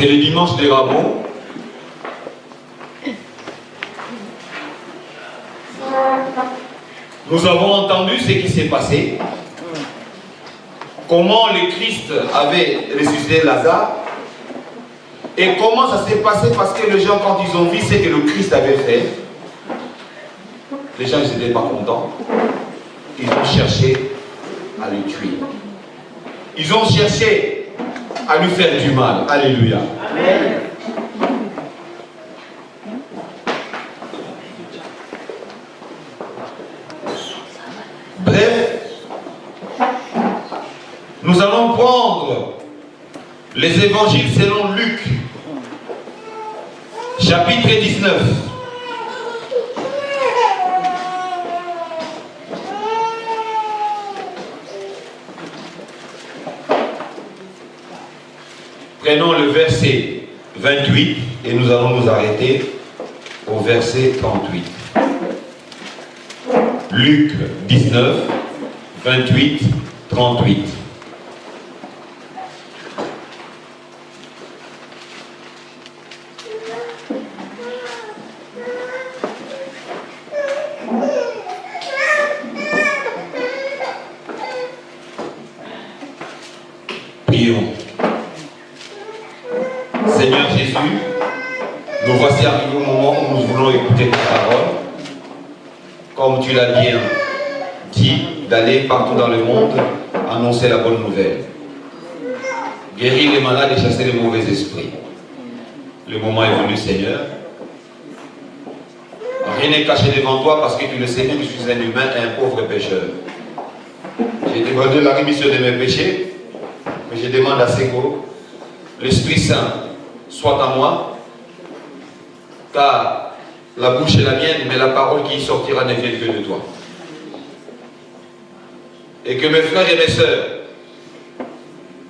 C'est le dimanche des Rameaux. Nous avons entendu ce qui s'est passé. Comment le Christ avait ressuscité Lazare. Et comment ça s'est passé parce que les gens, quand ils ont vu ce que le Christ avait fait, les gens n'étaient pas contents. Ils ont cherché à le tuer. Ils ont cherché à lui faire du mal. Alléluia. Amen. Bref, nous allons prendre les évangiles selon Luc, chapitre 19. Prenons le verset 28 et nous allons nous arrêter au verset 38. Luc 19, 28, 38. Prions. Seigneur Jésus, nous voici arrivés au moment où nous voulons écouter ta parole. Comme tu l'as bien dit, d'aller partout dans le monde, annoncer la bonne nouvelle. Guérir les malades et chasser les mauvais esprits. Le moment est venu, Seigneur. Rien n'est caché devant toi parce que tu le sais bien que je suis un humain et un pauvre pécheur. J'ai demandé la rémission de mes péchés, mais je demande à ce que l'Esprit Saint soit en moi, car la bouche est la mienne, mais la parole qui y sortira ne vient que de toi. Et que mes frères et mes sœurs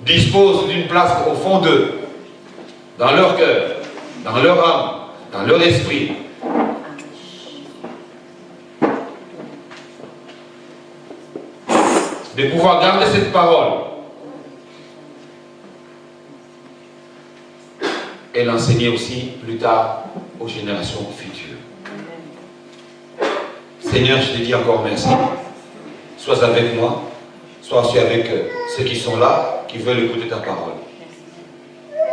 disposent d'une place au fond d'eux, dans leur cœur, dans leur âme, dans leur esprit, de pouvoir garder cette parole et l'enseigner aussi plus tard aux générations futures. Seigneur, je te dis encore merci. Sois avec moi, sois aussi avec ceux qui sont là, qui veulent écouter ta parole.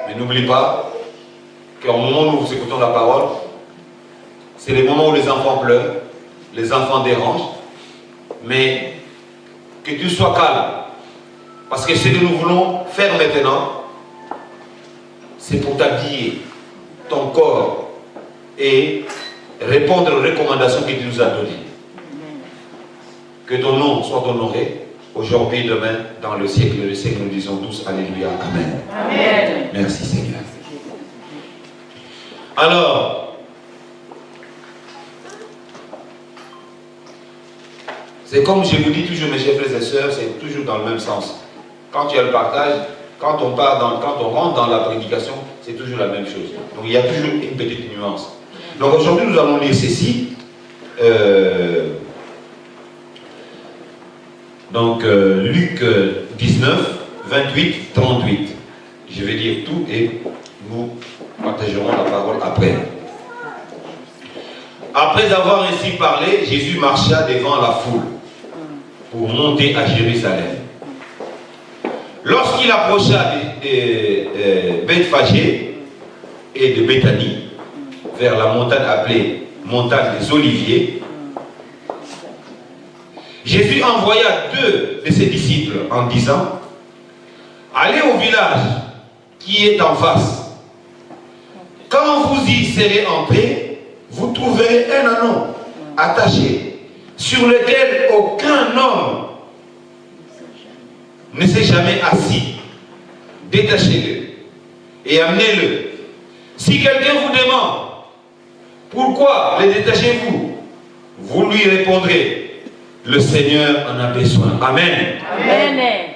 Mais n'oublie pas qu'au moment où nous écoutons la parole, c'est le moment où les enfants pleurent, les enfants dérangent, mais que tu sois calme. Parce que ce que nous voulons faire maintenant, c'est pour t'habiller ton corps et répondre aux recommandations que tu nous as données. Que ton nom soit honoré aujourd'hui et demain dans le siècle et le siècle. Nous disons tous Alléluia, Amen. Amen. Merci Seigneur. Alors, c'est comme je vous dis toujours, mes chers frères et sœurs, c'est toujours dans le même sens. Quand il y a le partage, quand on rentre dans la prédication, c'est toujours la même chose. Donc il y a toujours une petite nuance. Donc aujourd'hui, nous allons lire ceci. Luc 19, 28, 38. Je vais lire tout et nous partagerons la parole après. Après avoir ainsi parlé, Jésus marcha devant la foule pour monter à Jérusalem. Lorsqu'il approcha de Bethphagée et de Béthanie, vers la montagne appelée montagne des Oliviers, Jésus envoya 2 de ses disciples en disant: allez au village qui est en face. Quand vous y serez entrés, vous trouverez un anneau attaché sur lequel aucun homme ne s'est jamais assis. Détachez-le et amenez-le. Si quelqu'un vous demande pourquoi le détachez-vous, vous lui répondrez: le Seigneur en a besoin. Amen. Amen.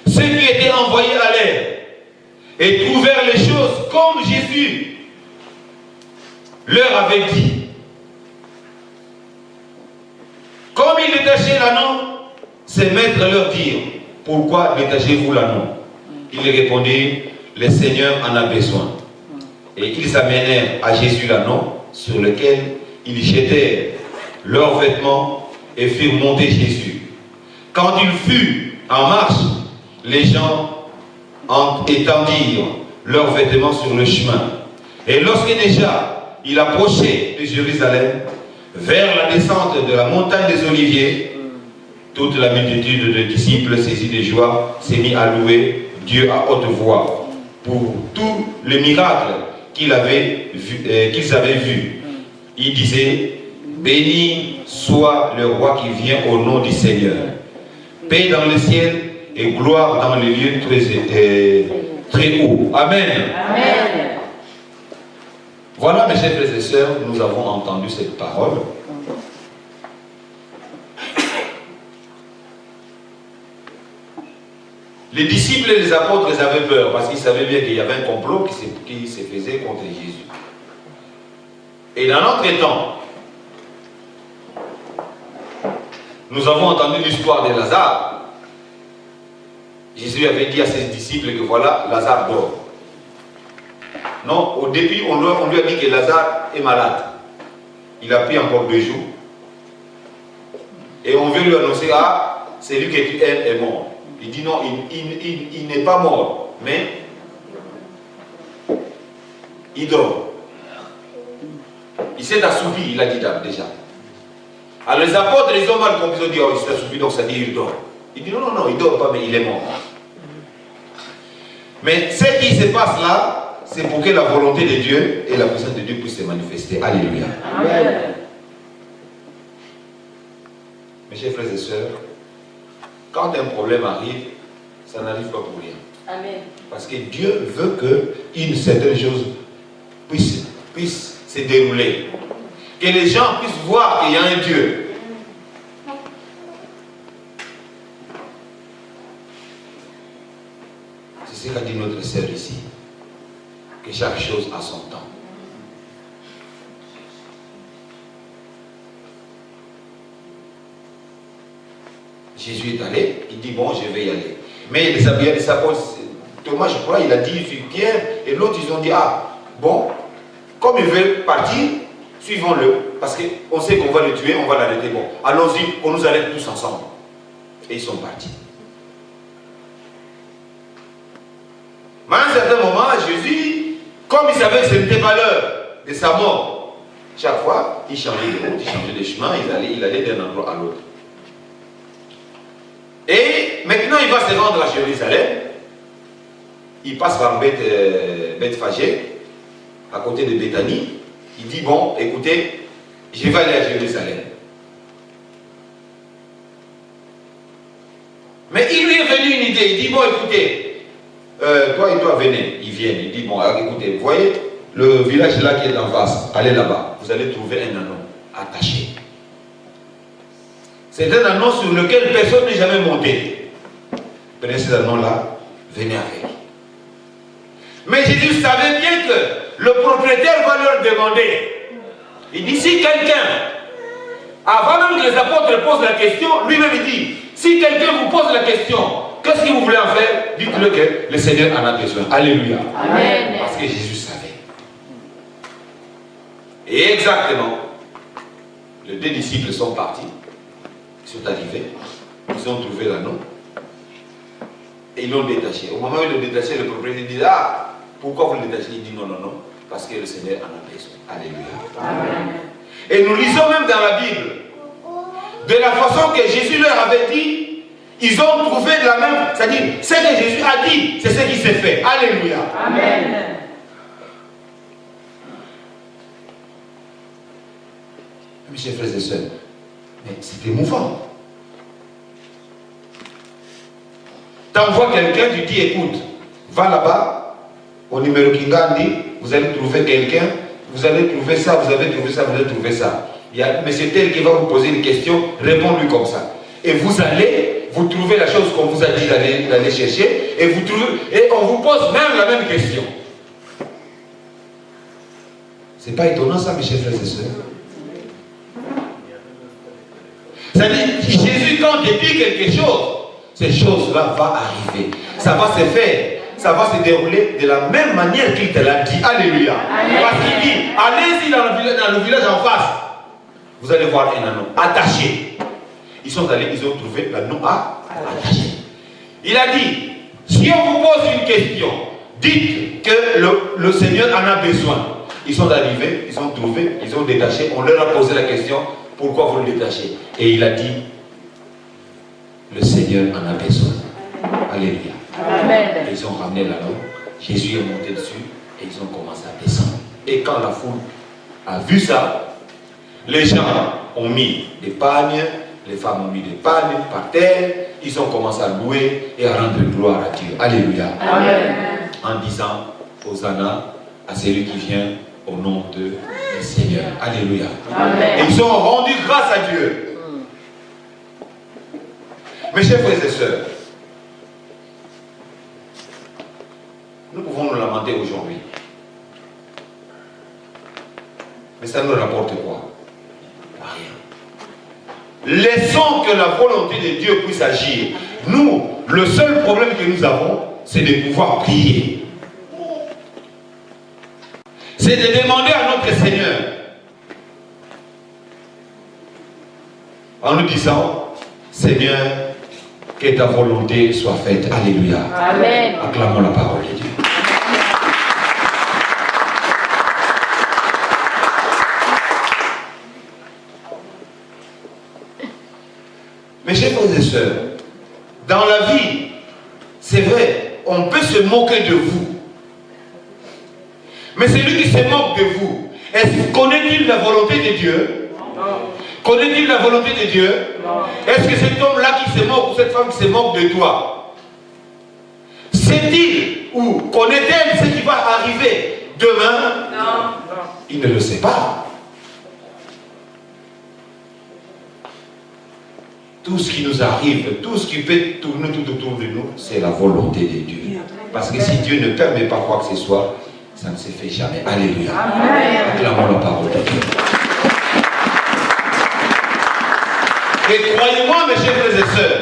Ceux qui étaient envoyés allèrent et trouvèrent les choses comme Jésus leur avait dit. Comme il détachait l'anneau, ses maîtres leur dirent: pourquoi détachez-vous l'anneau? Ils répondit: le Seigneur en a besoin. Et ils amenèrent à Jésus l'anneau sur lequel ils jetèrent leurs vêtements et firent monter Jésus. Quand il fut en marche, les gens étendirent leurs vêtements sur le chemin. Et lorsque déjà il approchait de Jérusalem, vers la descente de la montagne des Oliviers, toute la multitude de disciples saisis de joie s'est mis à louer Dieu à haute voix pour tous les miracles qu'ils avaient vus. Ils disaient: béni soit le roi qui vient au nom du Seigneur. Paix dans le ciel et gloire dans les lieux très hauts. Amen. Amen. Voilà, mes chers frères et sœurs, nous avons entendu cette parole. Les disciples et les apôtres avaient peur parce qu'ils savaient bien qu'il y avait un complot qui se faisait contre Jésus. Et dans notre temps, nous avons entendu l'histoire de Lazare. Jésus avait dit à ses disciples que voilà, Lazare dort. Non, au début, on lui a dit que Lazare est malade. Il a pris encore 2 jours. Et on veut lui annoncer: ah, celui que tu aimes est mort. Il dit non, il n'est pas mort, mais il dort. Il s'est assoupi, il a dit déjà. Alors les apôtres, ils ont mal compris, ils ont dit: oh, il s'est assoupi, donc ça dit il dort. Il dit non, il ne dort pas, mais il est mort. Mais ce qui se passe là, c'est pour que la volonté de Dieu et la puissance de Dieu puissent se manifester. Alléluia. Amen. Mes chers frères et sœurs, quand un problème arrive, ça n'arrive pas pour rien. Amen. Parce que Dieu veut qu'une certaine chose puisse se dérouler. Que les gens puissent voir qu'il y a un Dieu. C'est ce qu'a dit notre sœur ici. Que chaque chose a son temps. Jésus est allé, il dit bon, je vais y aller. Mais les apôtres, Thomas, je crois, il a dit sur Pierre, et l'autre, ils ont dit: ah, bon, comme il veut partir, suivons-le, parce qu'on sait qu'on va le tuer, on va l'arrêter. Bon, allons-y, on nous arrête tous ensemble. Et ils sont partis. Mais à un certain moment, Jésus, comme il savait que ce n'était pas l'heure de sa mort, chaque fois, il changeait de route, il changeait de chemin, il allait d'un endroit à l'autre. Et maintenant, il va se rendre à Jérusalem. Il passe par Bethphagée, à côté de Béthanie. Il dit: bon, écoutez, je vais aller à Jérusalem. Mais il lui est venu une idée. Il dit: bon, écoutez, toi et toi, venez. Ils viennent. Il dit: bon, alors, écoutez, vous voyez le village là qui est en face, allez là-bas. Vous allez trouver un anneau attaché. C'est un anneau sur lequel personne n'est jamais monté. Prenez cet anneau-là, venez avec. Mais Jésus savait bien que le propriétaire va leur demander. Il dit: si quelqu'un, avant même que les apôtres posent la question, lui-même il dit: si quelqu'un vous pose la question, qu'est-ce que vous voulez en faire? Dites-le que le Seigneur en a besoin. Alléluia. Amen. Parce que Jésus savait. Et exactement, les 2 disciples sont partis. Ils sont arrivés, ils ont trouvé l'anneau et ils l'ont détaché. Au moment où ils l'ont détaché, le propriétaire dit: ah, pourquoi vous le détachez? Il dit: non, parce que le Seigneur en a besoin. Alléluia. Amen. Et nous lisons même dans la Bible, de la façon que Jésus leur avait dit, ils ont trouvé de la même, c'est-à-dire, ce que Jésus a dit, c'est ce qui s'est fait. Alléluia. Amen. Mes chers frères et sœurs, mais c'est émouvant. T'envoies quelqu'un, tu dis: écoute, va là-bas, au numéro Kingandi, vous allez trouver quelqu'un, vous allez trouver ça, vous allez trouver ça, vous allez trouver ça. Il y a M. tel qui va vous poser une question, répondez-lui comme ça. Et vous allez, vous trouvez la chose qu'on vous a dit d'aller chercher, et on vous pose même la même question. C'est pas étonnant ça, mes chers frères et sœurs? C'est-à-dire, Jésus, quand il dit quelque chose, ces choses-là vont arriver. Ça va se faire. ça va se dérouler de la même manière qu'il te l'a dit. Alléluia. Amen. Parce qu'il dit, allez-y dans le village en face. Vous allez voir un anneau attaché. Ils sont allés, ils ont trouvé l'anneau attaché. Il a dit, si on vous pose une question, dites que le Seigneur en a besoin. Ils sont arrivés, ils ont trouvé, ils ont détaché. On leur a posé la question, pourquoi vous le détachez? Et il a dit, le Seigneur en a besoin. Alléluia. Amen. Et ils ont ramené l'anneau. Jésus est monté dessus et ils ont commencé à descendre. Et quand la foule a vu ça, les gens ont mis des pagnes, les femmes ont mis des pagnes par terre. Ils ont commencé à louer et à rendre gloire à Dieu. Alléluia. Amen. En disant, Hosanna à celui qui vient au nom du Seigneur. Alléluia. Amen. Et ils ont rendu grâce à Dieu. Mes chers frères et sœurs, nous pouvons nous lamenter aujourd'hui. Mais ça nous rapporte quoi? Rien. Laissons que la volonté de Dieu puisse agir. Nous, le seul problème que nous avons, c'est de pouvoir prier. C'est de demander à notre Seigneur, en nous disant, Seigneur, que ta volonté soit faite. Alléluia. Amen. Acclamons la parole de Dieu. Mes chers frères et sœurs, dans la vie, c'est vrai, on peut se moquer de vous. Mais celui qui se moque de vous, connaît-il la volonté de Dieu? Non. Connaît-il la volonté de Dieu? Non. Est-ce que cet homme-là qui se moque ou cette femme qui se moque de toi, sait-il ou connaît-elle ce qui va arriver demain? Non. Il ne le sait pas. Tout ce qui nous arrive, tout ce qui peut tourner tout autour de nous, c'est la volonté de Dieu. Parce que si Dieu ne permet pas quoi que ce soit, ça ne se fait jamais. Alléluia. Acclamons la parole de Dieu. Et croyez-moi, mes chers frères et sœurs,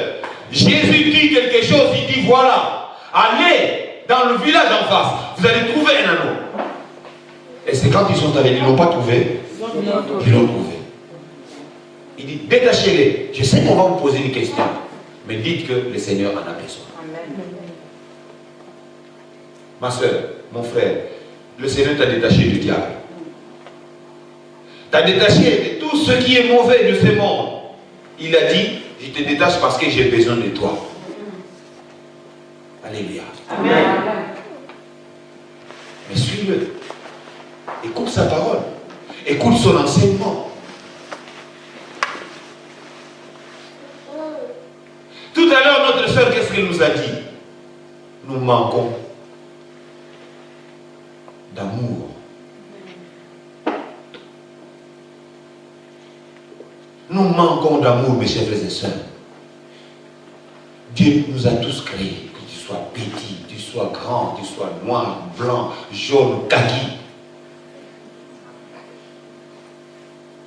Jésus dit quelque chose, il dit voilà, allez dans le village en face, vous allez trouver un anneau. Et c'est quand ils sont allés, ils ne l'ont pas trouvé, ils l'ont trouvé. Il dit, détachez-les. Je sais qu'on va vous poser une question, mais dites que le Seigneur en a besoin. Ma soeur, mon frère, le Seigneur t'a détaché du diable. T'a détaché de tout ce qui est mauvais de ce monde. Il a dit, je te détache parce que j'ai besoin de toi. Alléluia. Amen. Mais suis-le. Écoute sa parole. Écoute son enseignement. Tout à l'heure, notre soeur, qu'est-ce qu'elle nous a dit? Nous manquons d'amour. Nous manquons d'amour, mes chers frères et sœurs. Dieu nous a tous créés, que tu sois petit, que tu sois grand, que tu sois noir, blanc, jaune, kaki.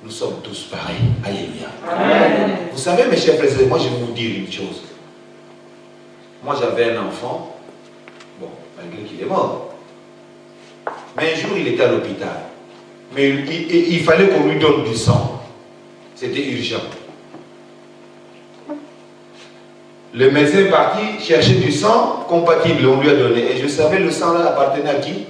Nous sommes tous pareils. Alléluia. Amen. Vous savez, mes chers frères et sœurs, moi je vais vous dire une chose. Moi j'avais un enfant, bon, malgré qu'il est mort. Mais un jour il était à l'hôpital. Mais il fallait qu'on lui donne du sang. C'était urgent. Le médecin est parti chercher du sang compatible, on lui a donné. Et je savais le sang là appartenait à qui?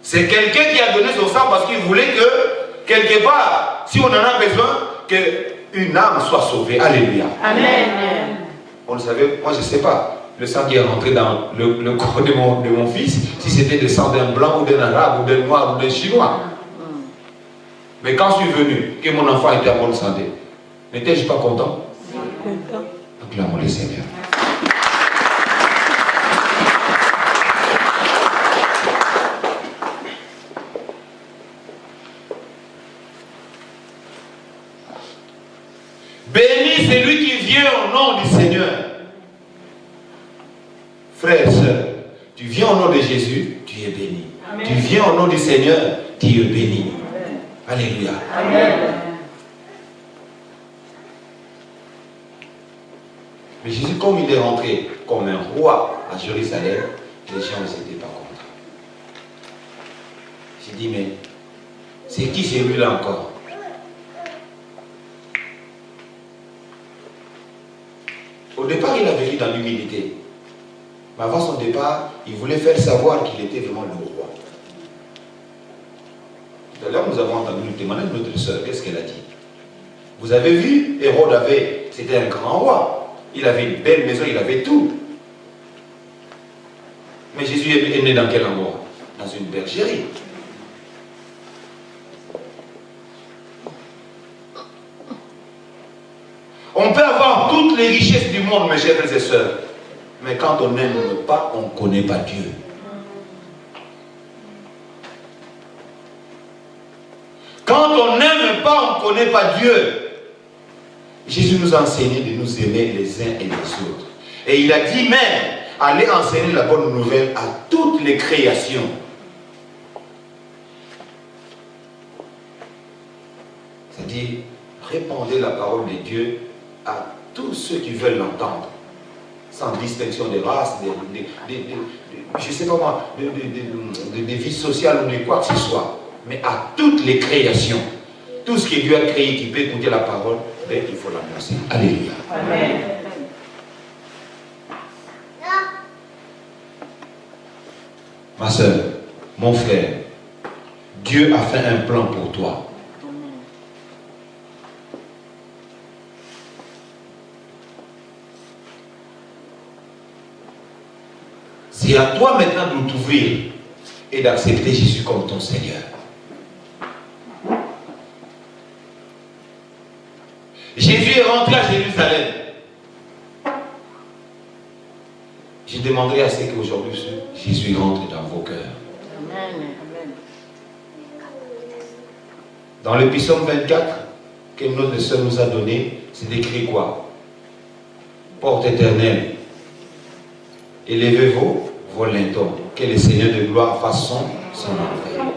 C'est quelqu'un qui a donné son sang parce qu'il voulait que, quelque part, si on en a besoin, qu'une âme soit sauvée. Alléluia. Amen. On le savait, moi je ne sais pas. Le sang qui est rentré dans le corps de mon fils, si c'était le sang d'un blanc ou d'un arabe ou d'un noir ou d'un chinois. Mais quand je suis venu, que mon enfant était en bonne santé, n'étais-je pas content? Acclamons le Seigneur. Béni celui qui vient au nom du Seigneur. Frère, sœur, tu viens au nom de Jésus, tu es béni. Amen. Tu viens au nom du Seigneur, tu es béni. Amen. Alléluia. Amen. Mais Jésus, comme il est rentré comme un roi à Jérusalem, les gens n'étaient pas contents. J'ai dit, mais c'est qui celui-là encore? Au départ, il a vécu dans l'humilité. Mais avant son départ, il voulait faire savoir qu'il était vraiment le roi. Tout à l'heure, nous avons entendu le témoignage de notre sœur. Qu'est-ce qu'elle a dit? Vous avez vu, Hérode c'était un grand roi. Il avait une belle maison, il avait tout. Mais Jésus est né dans quel endroit? Dans une bergerie. On peut avoir toutes les richesses du monde, mes chers frères et sœurs. Mais quand on n'aime pas, on ne connaît pas Dieu. Quand on n'aime pas, on ne connaît pas Dieu. Jésus nous a enseigné de nous aimer les uns et les autres. Et il a dit même, allez enseigner la bonne nouvelle à toutes les créations. C'est-à-dire, répandez la parole de Dieu à tous ceux qui veulent l'entendre. Sans distinction de race, je ne sais pas moi, de vie sociale ou de quoi que ce soit. Mais à toutes les créations. Tout ce que Dieu a créé qui peut écouter la parole, ben, il faut l'annoncer. Alléluia. Amen. Ma soeur, mon frère, Dieu a fait un plan pour toi. C'est à toi maintenant de t'ouvrir et d'accepter Jésus comme ton Seigneur. Jésus est rentré à Jérusalem. Je demanderai à ce qu'aujourd'hui, Jésus rentre dans vos cœurs. Amen. Dans le psaume 24, que notre sœur nous a donné, c'est écrit quoi? Porte éternelle, élevez-vous, vos lintons, que le Seigneur de gloire fasse son entrée.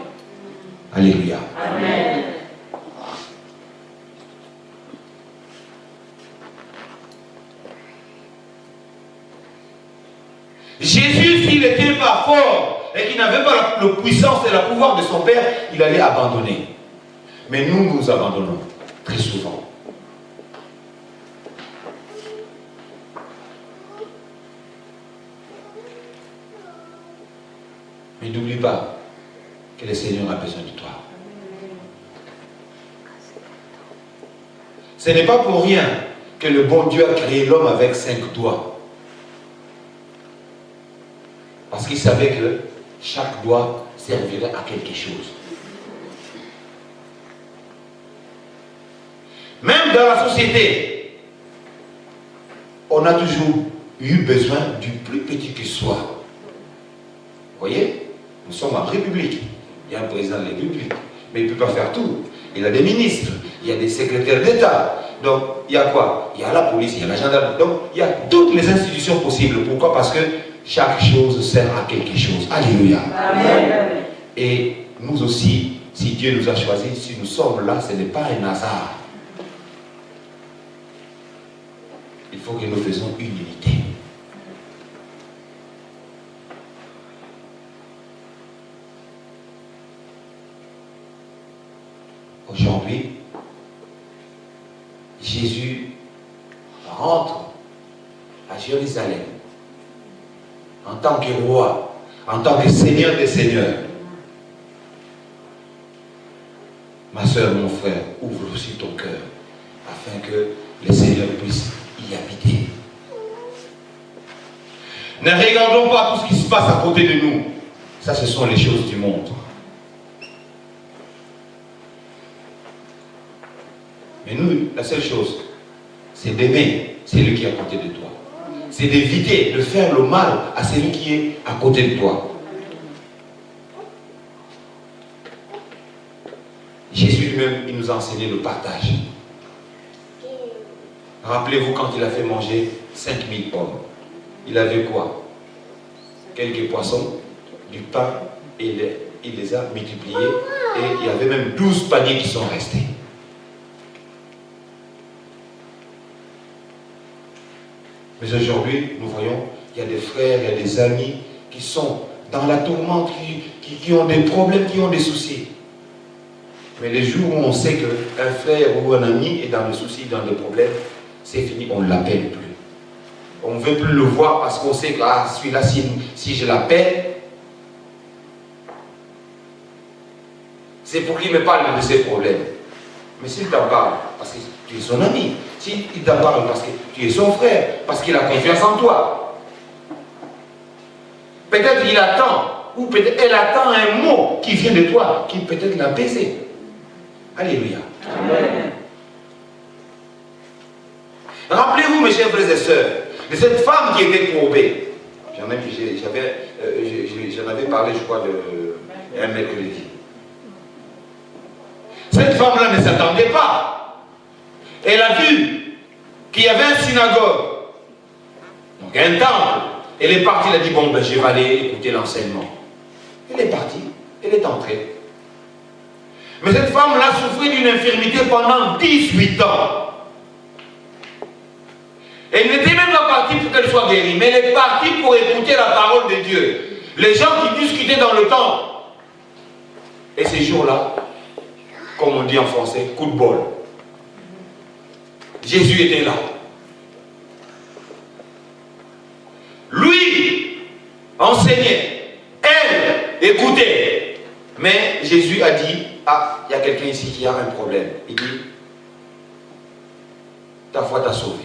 Alléluia. Amen. Jésus, s'il n'était pas fort et qu'il n'avait pas la puissance et le pouvoir de son Père, il allait abandonner. Mais nous, nous abandonnons très souvent. Mais n'oublie pas que le Seigneur a besoin de toi. Ce n'est pas pour rien que le bon Dieu a créé l'homme avec 5 doigts. Parce qu'il savait que chaque doigt servirait à quelque chose. Même dans la société, on a toujours eu besoin du plus petit que soit. Vous voyez, nous sommes en République. Il y a un président de la République, mais il ne peut pas faire tout. Il a des ministres, il y a des secrétaires d'État. Donc, il y a quoi? Il y a la police, il y a la gendarmerie. Donc, il y a toutes les institutions possibles. Pourquoi? Parce que chaque chose sert à quelque chose. Alléluia. Amen. Et nous aussi, si Dieu nous a choisis, si nous sommes là, ce n'est pas un hasard. Il faut que nous faisions une unité. Aujourd'hui, Jésus rentre à Jérusalem en tant que roi, en tant que Seigneur des Seigneurs. Ma soeur, mon frère, ouvre aussi ton cœur afin que le Seigneur puisse y habiter. Ne regardons pas tout ce qui se passe à côté de nous. Ça, ce sont les choses du monde. Mais nous, la seule chose, c'est d'aimer celui qui est à côté de toi. C'est d'éviter de faire le mal à celui qui est à côté de toi. Jésus lui-même, il nous a enseigné le partage. Rappelez-vous quand il a fait manger 5000 hommes. Il avait quoi? Quelques poissons, du pain, et il les a multipliés. Et il y avait même 12 paniers qui sont restés. Mais aujourd'hui, nous voyons, il y a des frères, il y a des amis qui sont dans la tourmente, qui ont des problèmes, qui ont des soucis. Mais les jours où on sait qu'un frère ou un ami est dans le souci, dans le problème, c'est fini, on ne l'appelle plus. On ne veut plus le voir parce qu'on sait que ah, celui-là, si je l'appelle, c'est pour qu'il me parle de ses problèmes. Mais s'il t'en parle, parce que tu es son ami, s'il t'en parle parce que tu es son frère, parce qu'il a confiance en toi, peut-être il attend, ou peut-être elle attend un mot qui vient de toi, qui peut-être l'a baisé. Alléluia. Amen. Rappelez-vous, mes chers frères et sœurs, de cette femme qui était courbée. J'en avais parlé, je crois, un mercredi. Cette femme-là ne s'attendait pas. Elle a vu qu'il y avait un synagogue, donc un temple. Elle est partie, elle a dit, bon, ben, je vais aller écouter l'enseignement. Elle est partie, elle est entrée. Mais cette femme-là souffrait d'une infirmité pendant 18 ans. Elle n'était même pas partie pour qu'elle soit guérie, mais elle est partie pour écouter la parole de Dieu. Les gens qui discutaient dans le temple. Et ces jours-là, comme on dit en français, coup de bol. Jésus était là. Lui enseignait, elle écoutait. Mais Jésus a dit, ah, il y a quelqu'un ici qui a un problème. Il dit, ta foi t'a sauvé.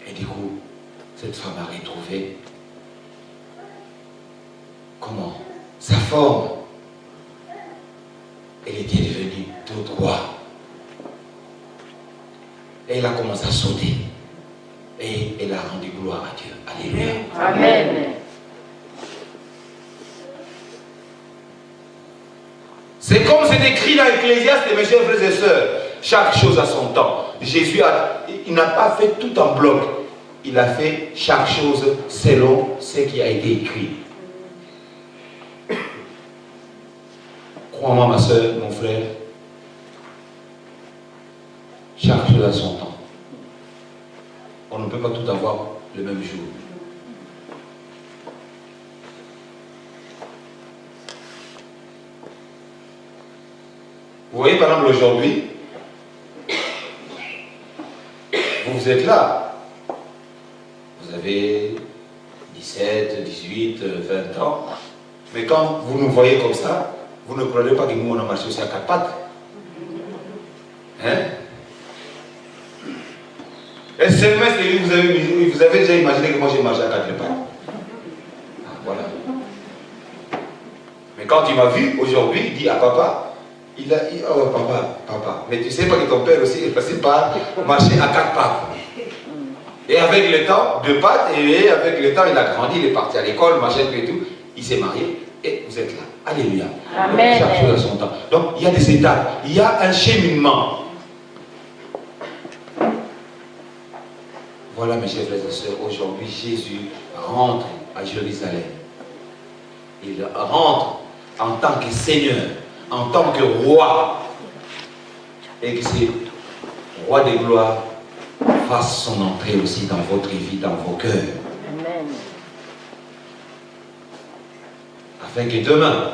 Et du coup, cette femme a retrouvé comment sa forme. Elle était devenue tout droit. Et elle a commencé à sauter. Et elle a rendu gloire à Dieu. Alléluia. Amen. C'est comme c'est écrit dans l'Ecclésiaste, mes chers frères et sœurs. Chaque chose a son temps. Jésus il n'a pas fait tout en bloc. Il a fait chaque chose selon ce qui a été écrit. Crois-moi, ma soeur, mon frère, chaque chose a son temps. On ne peut pas tout avoir le même jour. Vous voyez, par exemple, aujourd'hui, vous êtes là. Vous avez 17, 18, 20 ans. Mais quand vous nous voyez comme ça, vous ne croyez pas que nous, on a marché aussi à quatre pattes. Hein? Et seulement, vous avez déjà imaginé que moi j'ai marché à quatre pattes. Ah, voilà. Mais quand il m'a vu aujourd'hui, il dit à papa, oh papa, mais tu sais pas que ton père aussi est passé par marcher à quatre pattes. Et avec le temps, deux pattes, et avec le temps, il a grandi, il est parti à l'école, machin, et tout. Il s'est marié, et vous êtes là. Alléluia. Amen. Chaque chose a son temps. Donc, il y a des étapes, il y a un cheminement. Voilà, mes chers frères et sœurs, aujourd'hui, Jésus rentre à Jérusalem. Il rentre en tant que Seigneur, en tant que roi. Et que c'est roi de gloire fasse son entrée aussi dans votre vie, dans vos cœurs. Amen. Afin que demain,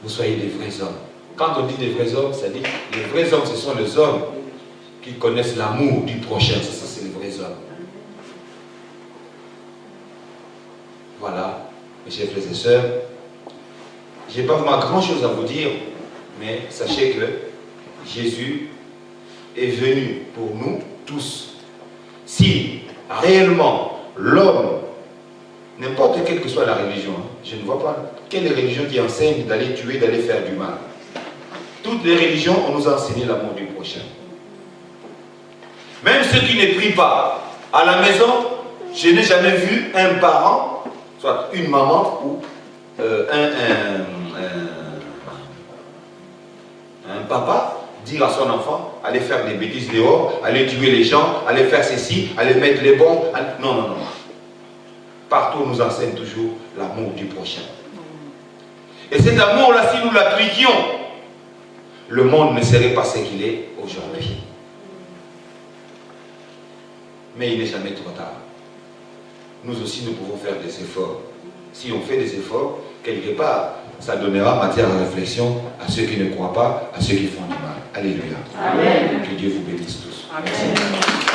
vous soyez des vrais hommes. Quand on dit des vrais hommes, ça dit les vrais hommes, ce sont les hommes qui connaissent l'amour du prochain. Ça, c'est les vrais hommes. Voilà, mes chers frères et sœurs. Je n'ai pas vraiment grand chose à vous dire, mais sachez que Jésus est venu pour nous tous. Si réellement l'homme, n'importe quelle que soit la religion, je ne vois pas quelle religion qui enseigne d'aller tuer, d'aller faire du mal. Toutes les religions, on nous a enseigné l'amour du prochain. Même ceux qui ne prient pas, à la maison, je n'ai jamais vu un parent, soit une maman ou un papa, dire à son enfant, allez faire des bêtises dehors, allez tuer les gens, allez faire ceci, allez mettre les bombes. Non, non, non. Partout, on nous enseigne toujours l'amour du prochain. Et cet amour-là, si nous l'appliquions, le monde ne serait pas ce qu'il est aujourd'hui. Mais il n'est jamais trop tard. Nous aussi, nous pouvons faire des efforts. Si on fait des efforts, quelque part, ça donnera matière à réflexion à ceux qui ne croient pas, à ceux qui font du mal. Alléluia. Amen. Que Dieu vous bénisse tous. Amen.